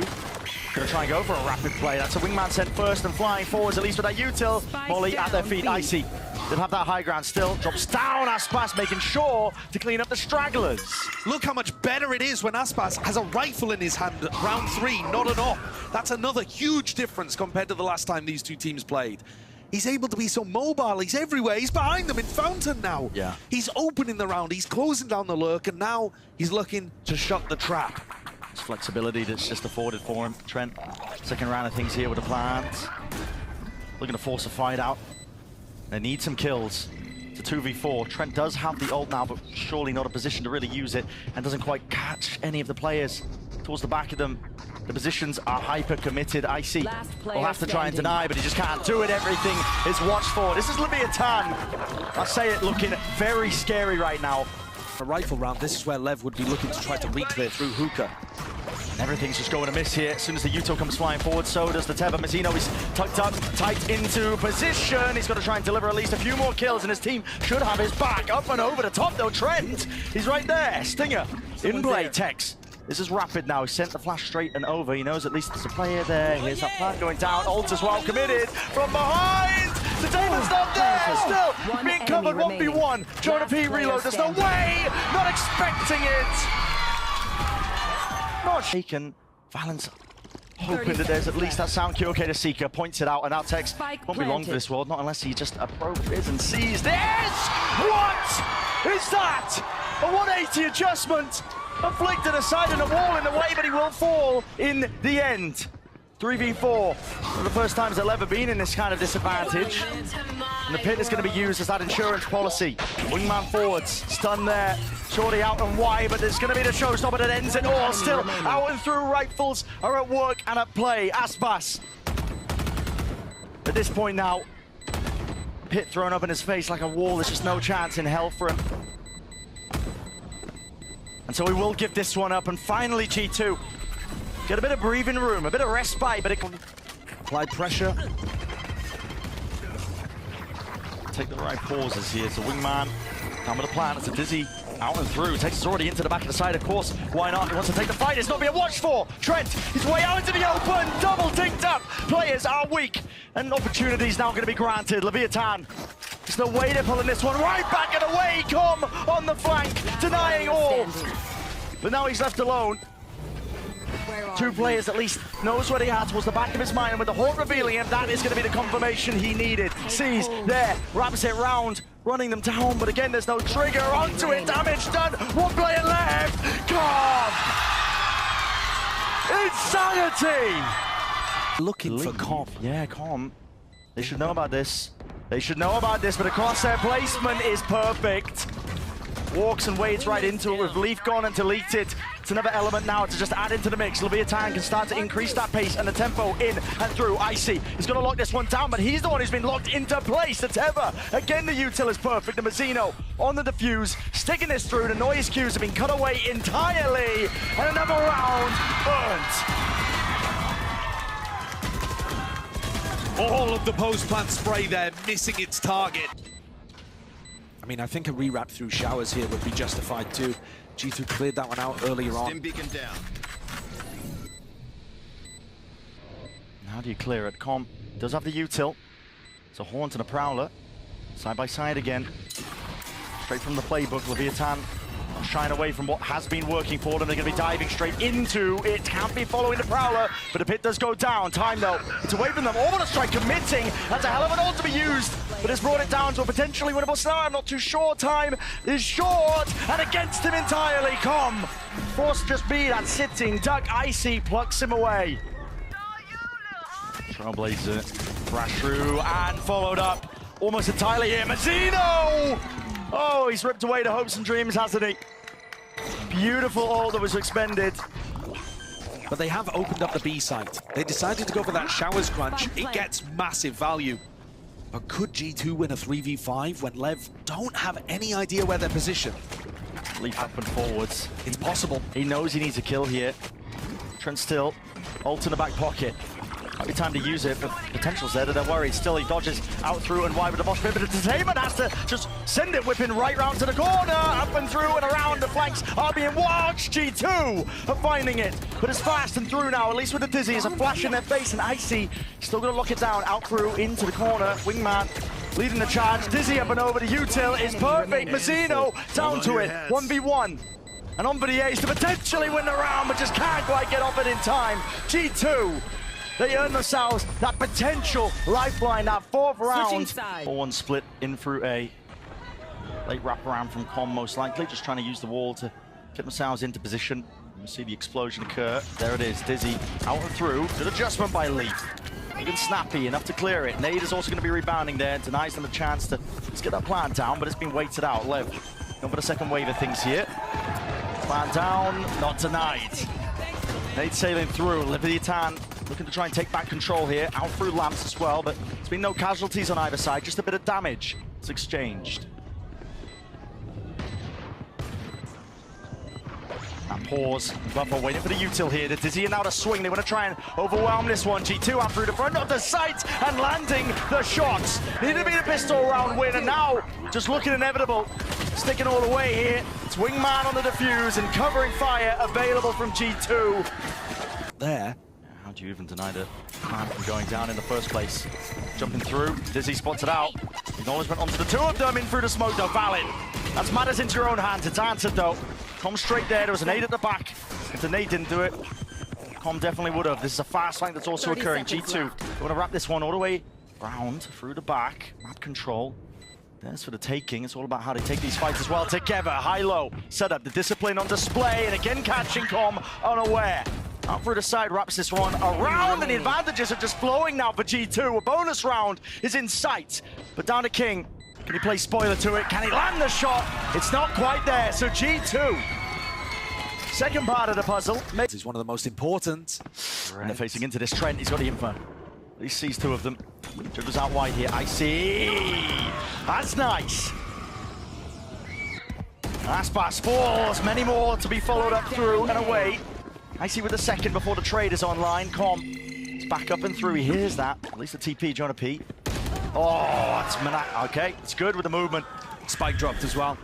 gonna try and go for a rapid play. That's a wingman sent first and flying forwards, at least with that util. Molly at their feet. Icy. They'll have that high ground still. Drops down. Aspas making sure to clean up the stragglers. Look how much better it is when Aspas has a rifle in his hand. Round 3, not an op. That's another huge difference compared to the last time these two teams played. He's able to be so mobile. He's everywhere. He's behind them in Fountain now. Yeah. He's opening the round. He's closing down the lurk, and now he's looking to shut the trap. It's flexibility that's just afforded for him. Trent, second round of things here with the plans. Looking to force a fight out. They need some kills. It's a 2v4. Trent does have the ult now, but surely not a position to really use it, and doesn't quite catch any of the players towards the back of them. The positions are hyper-committed. Icy will have to try and deny, but he just can't do it. Everything is watched for. This is Leviatán. I say it looking very scary right now. A rifle round, this is where Lev would be looking to try to re-clear through Hookah. Everything's just going to miss here. As soon as the util comes flying forward, so does the Teva. Mazzino is tucked up, tight into position. He's got to try and deliver at least a few more kills, and his team should have his back. Up and over the top, though. Trent, he's right there. Stinger in play. Tex. This is rapid now. He sent the flash straight and over. He knows at least there's a player there. Here's that plan going down. Ult as well committed from behind. The Damon's not there. Still being covered 1v1. Jonah P reload. There's no way. Not expecting it. Not shaken. Valens hoping that there's at least that sound cue. Okay, to Seeker points it out, and now Tex won't be long for this world, not unless he just approaches and sees this. What is that? A 180 adjustment. Afflicted aside and a wall in the way, but he will fall in the end. 3v4. For the first time they've ever been in this kind of disadvantage. And the pit is going to be used as that insurance policy. Wingman forwards, stun there. Shorty out and wide, but there's going to be the showstopper that ends it all. Still out and through, rifles are at work and at play. Aspas. At this point now, pit thrown up in his face like a wall. There's just no chance in hell for him. And so we will give this one up, and finally G2 get a bit of breathing room, a bit of respite, but it can apply pressure. Take the right pauses here. It's a wingman down with a plan. It's a Dizzy Out and through, takes us already into the back of the side, of course. Why not? He wants to take the fight. It's not being watched for. Trent, his way out into the open. Double dinked up. Players are weak. And opportunities now going to be granted. Leviatán. There's no way they're pulling this one right back and away. Come on the flank, denying all. But now he's left alone. Two players at least knows what he had towards the back of his mind, and with the Hawk revealing him, that is going to be the confirmation he needed. Sees there, wraps it round, running them down, but again, there's no trigger onto it. Damage done. One player left. God! Insanity! Looking for Com. Yeah, Com. They should know about this. They should know about this, but the crosshair placement is perfect. Walks and wades right into it with Leaf gone and deleted. It's another element now to just add into the mix. Leviatán can start to increase that pace and the tempo in and through. Icy is going to lock this one down, but he's the one who's been locked into place. The Tether, again the util is perfect. And Mazzino on the defuse, sticking this through. The noise cues have been cut away entirely. And another round burnt. All of the post-plant spray there, missing its target. I mean, I think a rewrap through showers here would be justified too. G2 cleared that one out earlier on. Stim beacon down. How do you clear it? Com does have the util. It's a Haunt and a Prowler. Side by side again. Straight from the playbook, Leviatán shying away from what has been working for them. They're going to be diving straight into it. Can't be following the Prowler, but the pit does go down. Time though, it's away from them. Orbital Strike committing. That's a hell of an ult to be used, but it's brought it down to a potentially winnable scenario. I'm not too sure. Time is short and against him entirely. Com forced to just be that sitting duck. Icy plucks him away. Trailblazer thrashed through and followed up almost entirely here. Mazzino! Oh, he's ripped away the hopes and dreams, hasn't he? Beautiful ult that was expended. But they have opened up the B site. They decided to go for that showers crunch. It gets massive value. But could G2 win a 3v5 when Lev don't have any idea where they're positioned? Leaf up and forwards. It's possible. He knows he needs a kill here. Trent still, ult in the back pocket. Might be time to use it, but potential's there, they're worried. Still, he dodges out through and wide with the boss pit, but Entertainment has to just send it whipping right round to the corner, up and through and around. The flanks are being watched. G2 are finding it, but it's fast and through now, at least with the Dizzy. It's a flash in their face, and Icy still going to lock it down, out through into the corner. Wingman leading the charge. Dizzy up and over. The util is perfect. Mazzino down to it. 1v1. And on for the ace to potentially win the round, but just can't quite get off it in time. G2. They earn themselves that potential lifeline, that fourth round. 4-1 split in through A. Late wraparound from Com, most likely. Just trying to use the wall to get themselves into position. You see the explosion occur. There it is, Dizzy out and through. Good adjustment by Leaf. Looking snappy, enough to clear it. Nade is also going to be rebounding there. Denies them a chance to just get that plant down, but it's been waited out. Lev, going for the second wave of things here. Plant down, not denied. Nade sailing through. Leviatán looking to try and take back control here, out through lamps as well, but there's been no casualties on either side, just a bit of damage. It's exchanged. And pause. Buffalo waiting for the util here. The Dizzy and now to swing. They want to try and overwhelm this one. G2 out through the front of the site and landing the shots. Need to be the pistol round win, and now just looking inevitable. Sticking all the way here. It's Wingman on the defuse and covering fire available from G2. There. How do you even deny the plan from going down in the first place? Jumping through, Dizzy spots it out. Acknowledgement onto the two of them, in through the smoke though, valid. That's matters into your own hands, it's answered though. Com straight there was an nade at the back. If the nade didn't do it, Com definitely would have. This is a fast flank that's also occurring. G2, they want to wrap this one all the way round, through the back. Map control, there's for the taking. It's all about how they take these fights as well together. High-low setup, the discipline on display, and again catching Com unaware. Out through the side, wraps this one around, and the advantages are just flowing now for G2. A bonus round is in sight, but down to King. Can he play spoiler to it? Can he land the shot? It's not quite there, so G2. Second part of the puzzle. This is one of the most important. And they're facing into this Trent. He's got the info. He sees two of them. Dribbles out wide here. I see. That's nice. Aspas falls. Many more to be followed up through and away. I see with the second before the trade is online. Com is back up and through. He hears that. At least the TP, Jonah P. Oh, it's okay. It's good with the movement. Spike dropped as well.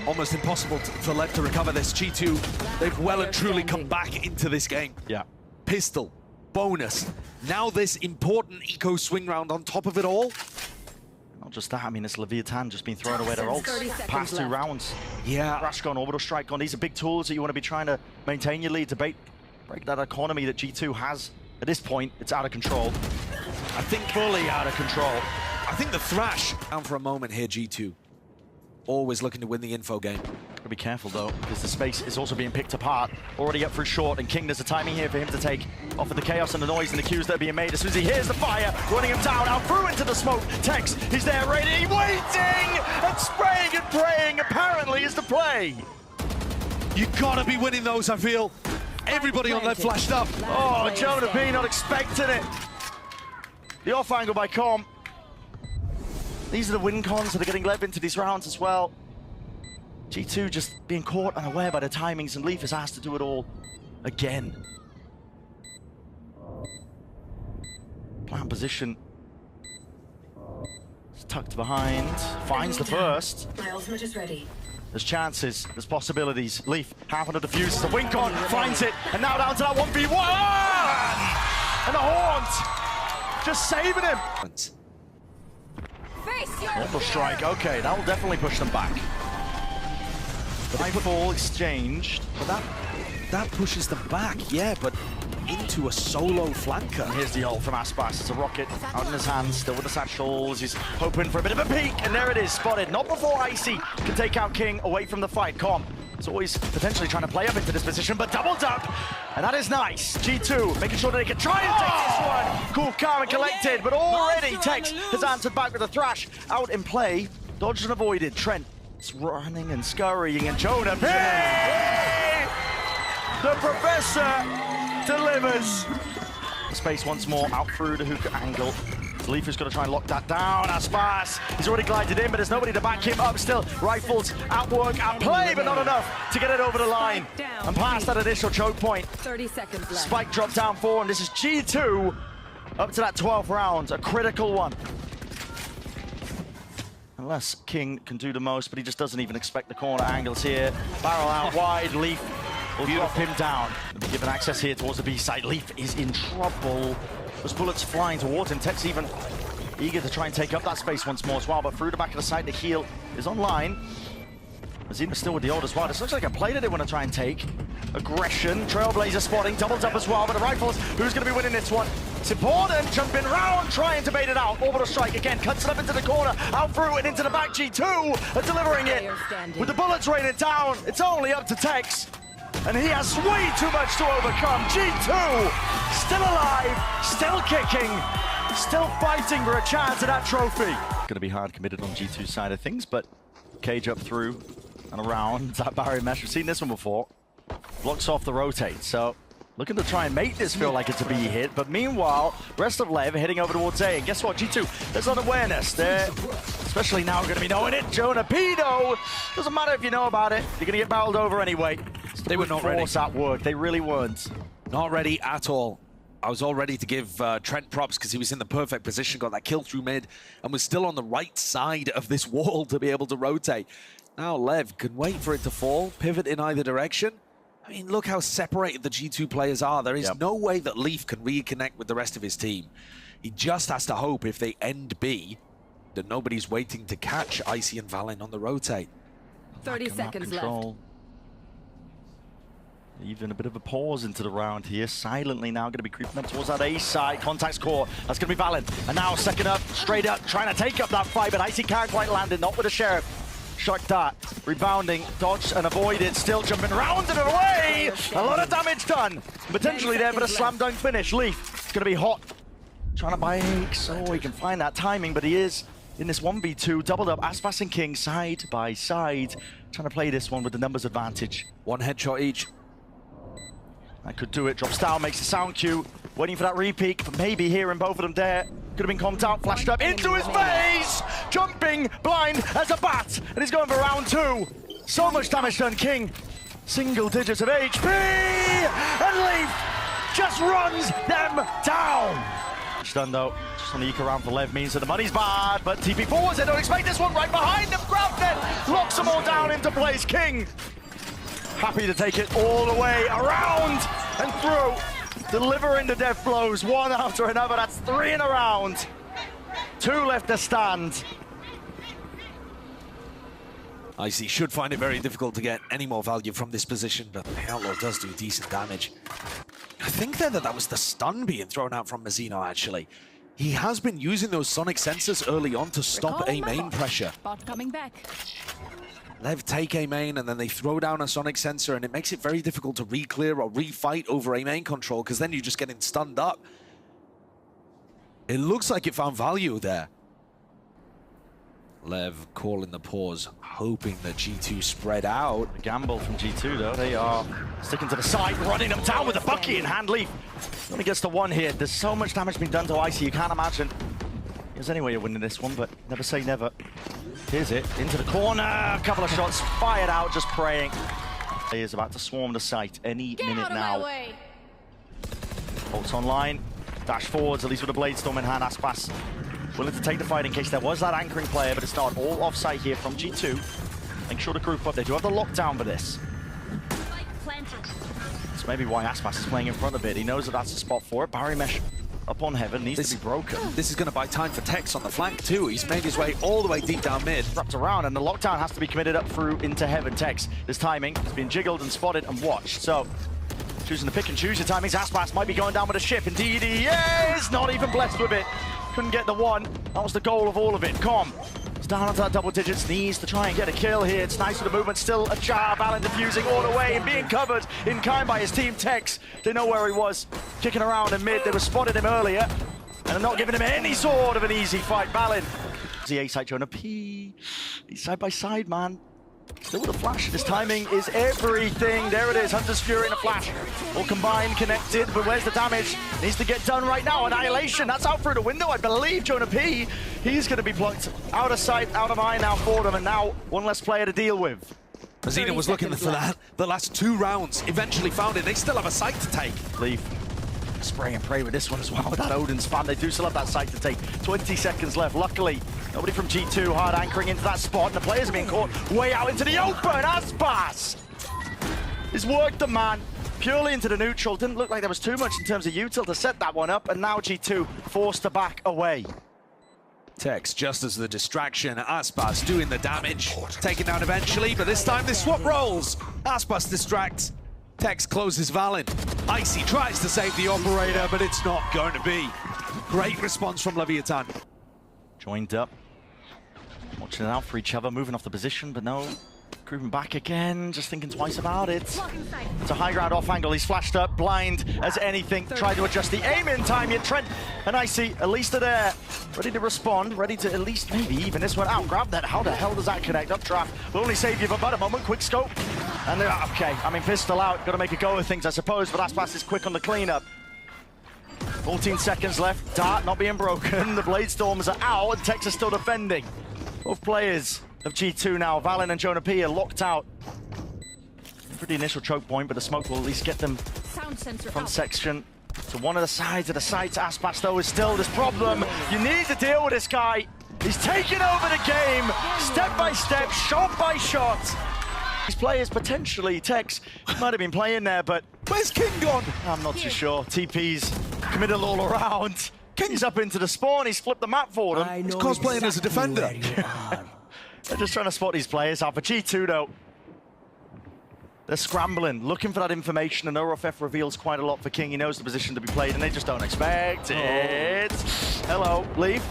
almost impossible for Lev to recover this. G2, they've well and truly come back into this game. Yeah. Pistol, bonus. Now this important eco swing round on top of it all. Not just that, I mean, it's Leviatán just been throwing away their ults past 2 rounds. Yeah. Crash gone, orbital strike gone. These are big tools that you want to be trying to maintain your lead, to break that economy that G2 has. At this point, it's out of control. I think fully out of control. I think the Thrash down for a moment here, G2. Always looking to win the info game. Gotta be careful though, because the space is also being picked apart. Already up for short, and King, there's a timing here for him to take off of the chaos and the noise and the cues that are being made. As soon as he hears the fire, running him down, out through into the smoke. Tex, he's there ready, waiting, and spraying and praying, apparently, is the play. You gotta be winning those, I feel. Everybody on Lev flashed up. Oh, Jonah P not expecting it. The off angle by Com. These are the win cons that are getting Lev into these rounds as well. G2 just being caught unaware by the timings, and Leaf is asked to do it all again. Plant position. It's tucked behind. Finds the first. My ultimate is ready. There's chances, there's possibilities. Leaf, half on the diffuse, the win con, finds it, and now down to that 1v1! And the Haunt just saving him. Orbital strike, okay, that will definitely push them back. The Nightfall exchanged. But that pushes them back, yeah, but into a solo flanker. And here's the ult from Aspas. It's a rocket out in his hands, still with the satchels. He's hoping for a bit of a peek, and there it is, spotted. Not before Icy can take out King away from the fight. Com is always potentially trying to play up into this position, but doubled up, and that is nice. G2 making sure that they can try and take this one. Cool, calm, and collected, but already Tex has answered back with a Thrash out in play. Dodged and avoided. Trent is running and scurrying, and Jonah P! The Professor delivers. Space once more, out through the hookah angle. Leaf is going to try and lock that down. Aspas, he's already glided in, but there's nobody to back him up still. Rifles at work, at play, but not enough to get it over the line. And past that initial choke point. 30 seconds left. Spike dropped down 4, and this is G2 up to that 12th round, a critical one. Unless King can do the most, but he just doesn't even expect the corner angles here. Barrel out wide, Leaf will drop him down. Given access here towards the B side, Leaf is in trouble. Those bullets flying towards him. Tex even eager to try and take up that space once more as well, but through the back of the side, the heal is online. Azima's still with the ult as well. This looks like a play that they want to try and take. Aggression, Trailblazer spotting, doubles up as well, but the Rifles, who's going to be winning this one? It's important, jumping round, trying to bait it out. Orbital strike again, cuts it up into the corner, out through and into the back. G2 are delivering it. With the bullets raining down, it's only up to Tex. And he has way too much to overcome. G2, still alive, still kicking, still fighting for a chance at that trophy. Going to be hard committed on G2's side of things, but Cage up through and around that barrier mesh. We've seen this one before. Blocks off the rotate, so looking to try and make this feel like it's a B hit, but meanwhile, rest of Lev heading over towards A. And guess what, G2, there's an awareness there, especially now we're going to be knowing it. Jonah Pedo, doesn't matter if you know about it, you're going to get barreled over anyway. They were not ready. At work. They really weren't. Not ready at all. I was all ready to give Trent props because he was in the perfect position, got that kill through mid, and was still on the right side of this wall to be able to rotate. Now Lev can wait for it to fall, pivot in either direction. I mean, look how separated the G2 players are. There is no way that Leaf can reconnect with the rest of his team. He just has to hope if they end B that nobody's waiting to catch Icy and Valen on the rotate. 30 seconds left. Even a bit of a pause into the round here. Silently now going to be creeping up towards that A side. Contacts core. That's going to be Valen. And now second up, straight up, trying to take up that fight, but Icy can't quite land it. Not with the Sheriff. Shot dart. Rebounding. Dodged and avoided. Still jumping around and away. A lot of damage done. Potentially there, but a slam dunk finish. Leaf going to be hot. Trying to bike so he can find that timing, but he is in this 1v2. Doubled up. Aspas and King side by side. Trying to play this one with the numbers advantage. One headshot each. That could do it. Drops down, makes the sound cue. Waiting for that repeat, but maybe hearing both of them there. Could have been comped out, flashed up into his face! Jumping blind as a bat, and he's going for round 2. So much damage done, King. Single digits of HP, and Leaf just runs them down. Done though. Just on the eke around for Lev means that the money's bad, but TP forwards, they don't expect this one right behind them. Grab net, locks them all down into place. King, happy to take it all the way around and through, delivering the death blows one after another. That's 3 in a round. 2 left to stand. Icy should find it very difficult to get any more value from this position, but the Outlaw does do decent damage. I think then that was the stun being thrown out from Mazzino, actually. He has been using those sonic sensors early on to stop A main pressure. Bot coming back. Lev take A main and then they throw down a sonic sensor, and it makes it very difficult to re-clear or re-fight over A main control, because then you're just getting stunned up. It looks like it found value there. Lev calling the pause, hoping that G2 spread out. The gamble from G2 though, they are sticking to the side, running them down with a bucky in hand. Leaf only gets the one here. There's so much damage being done to Icy, you can't imagine there's any way you're winning this one, but never say never. Here's it, into the corner, a couple of shots fired out, just praying. He is about to swarm the site any minute now. Bolts online, dash forwards, at least with a blade storm in hand. Aspas willing to take the fight in case there was that anchoring player, but it's not. All offsite here from G2. Make sure to group up. They do have the lockdown for this. That's maybe why Aspas is playing in front a bit. He knows that that's the spot for it. Barrier mesh up on heaven needs to be broken. This is going to buy time for Tex on the flank too. He's made his way all the way deep down mid. Wrapped around, and the lockdown has to be committed up through into heaven. Tex, this timing has been jiggled and spotted and watched. So choosing to pick and choose your timings. Aspas might be going down with a ship. Indeed he is. Not even blessed with it. Couldn't get the one. That was the goal of all of it. Com is down onto that double digits. Needs to try and get a kill here. It's nice with the movement. Still a jar. Valen diffusing all the way and being covered in kind by his team. Tex, they know where he was. Kicking around in mid. They were spotted him earlier. And they're not giving him any sort of an easy fight. Valen. The A side Jonah P. He's side by side, man. Still with a flash. This timing is everything. There it is. Hunter's Fury and a flash. All combined, connected. But where's the damage? Needs to get done right now. Annihilation. That's out through the window, I believe. Jonah P. He's going to be plucked out of sight, out of eye now for them. And now one less player to deal with. Mazzino was looking for that the last 2 rounds. Eventually found it. They still have a site to take. Leaf. Spray and pray with this one as well. With that Odin spam, they do still have that site to take. 20 seconds left. Luckily, nobody from G2 hard anchoring into that spot, and the players are being caught way out into the open. Aspas has worked the man purely into the neutral. Didn't look like there was too much in terms of util to set that one up, and now G2 forced to back away. Tex just as the distraction. Aspas doing the damage. Taken down eventually, but this time they swap roles. Aspas distracts. Tex closes Valen. Icy tries to save the operator, but it's not going to be. Great response from Leviatán. Joined up. Watching it out for each other, moving off the position, but no. Grooving back again, just thinking twice about it. It's a high ground off angle. He's flashed up, blind as anything. Tried to adjust the aim in time, yet Trent and Icy at least are there. Ready to respond, ready to at least maybe even this one out. Grab that. How the hell does that connect? Up draft will only save you for about a moment. Quick scope. And they're okay. I mean, pistol out. Got to make a go of things, I suppose, but Aspas is quick on the cleanup. 14 seconds left. Dart not being broken. The blade storms are out, and Tex is still defending. Both players of G2 now. Valen and Jonah P are locked out. For the initial choke point, but the smoke will at least get them from section to one of the sides of the site. Aspas, though, is still this problem. You need to deal with this guy. He's taking over the game, step by step, shot by shot. These players potentially, Tex might have been playing there, but where's King gone? I'm not too sure. TP's committed all around. King's up into the spawn. He's flipped the map for them. He's cosplaying as a defender. They're just trying to spot these players out. For G2, though, they're scrambling, looking for that information, and ORFF reveals quite a lot for King. He knows the position to be played, and they just don't expect it. Hello, Leaf.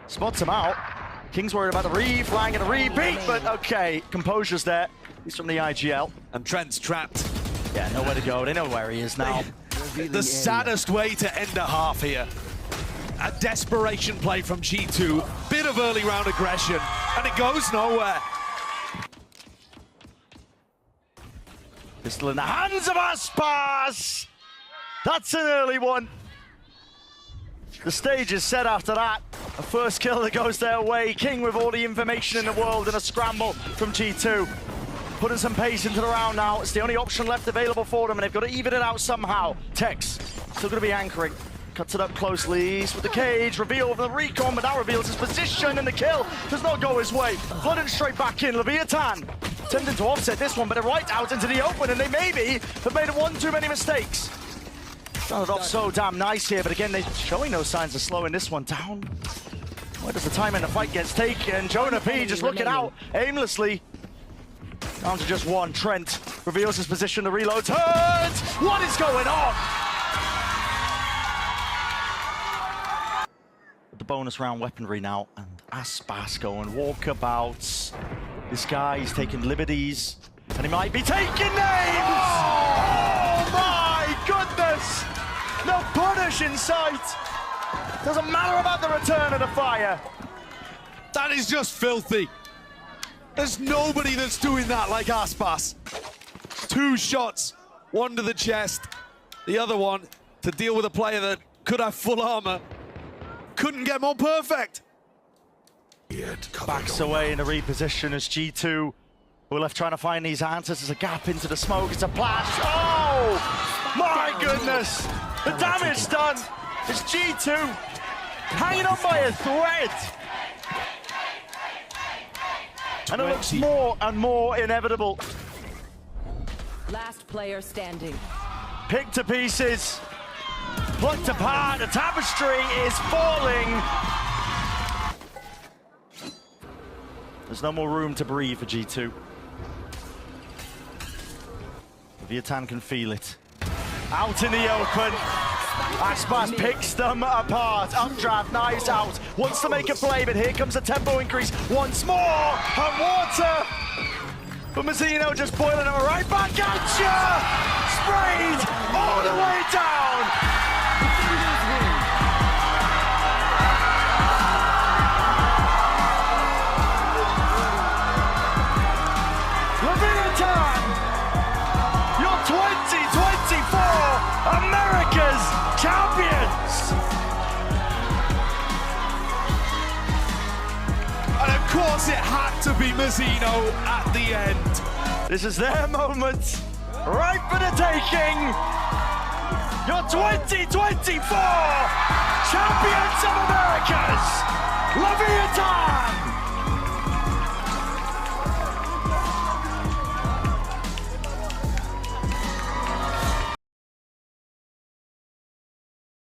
Spots him out. King's worried about the re-flying and a repeat, but okay, composure's there. He's from the IGL. And Trent's trapped. Yeah, nowhere to go. They know where he is now. The saddest way to end a half here. A desperation play from G2. Bit of early round aggression, and it goes nowhere. Pistol in the hands of Aspas! That's an early one. The stage is set after that. A first kill that goes their way. King with all the information in the world and a scramble from G2. Putting some pace into the round now. It's the only option left available for them, and they've got to even it out somehow. Tex still going to be anchoring. Cuts it up closely, with the cage, reveal of the recon, but now reveals his position, and the kill does not go his way. Flooding straight back in, Leviatán attempting to offset this one, but it right out into the open, and they maybe have made one too many mistakes. Started off so damn nice here, but again, they're showing no signs of slowing this one down. Where does the time in the fight gets taken? Jonah P just looking out aimlessly. Down to just one. Trent reveals his position, the reload turns. What is going on? The bonus round weaponry now, and Aspas going walkabouts. This guy is taking liberties, and he might be taking names! Oh my goodness! No punish in sight! Doesn't matter about the return of the fire. That is just filthy. There's nobody that's doing that like Aspas. 2 shots, one to the chest, the other one to deal with a player that could have full armor. Couldn't get more perfect. Backs away in a reposition as G2 we're left trying to find these answers. There's a gap into the smoke. It's a blast. Oh my goodness! The damage done. It's G2 hanging on by a thread. And it looks more and more inevitable. Last player standing. Picked to pieces. Plucked apart. The tapestry is falling. There's no more room to breathe for G2. Leviatán can feel it. Out in the open. Aspas picks them apart. Updraft, knives out. Wants to make a play, but here comes a tempo increase once more. And water. But Mazzino just boiling them right back at you. Sprayed all the way down. Leviatán, your 2024 America's champions! And of course it had to be Mazzino at the end. This is their moment, right for the taking. Your 2024 champions of Americas, Leviatán!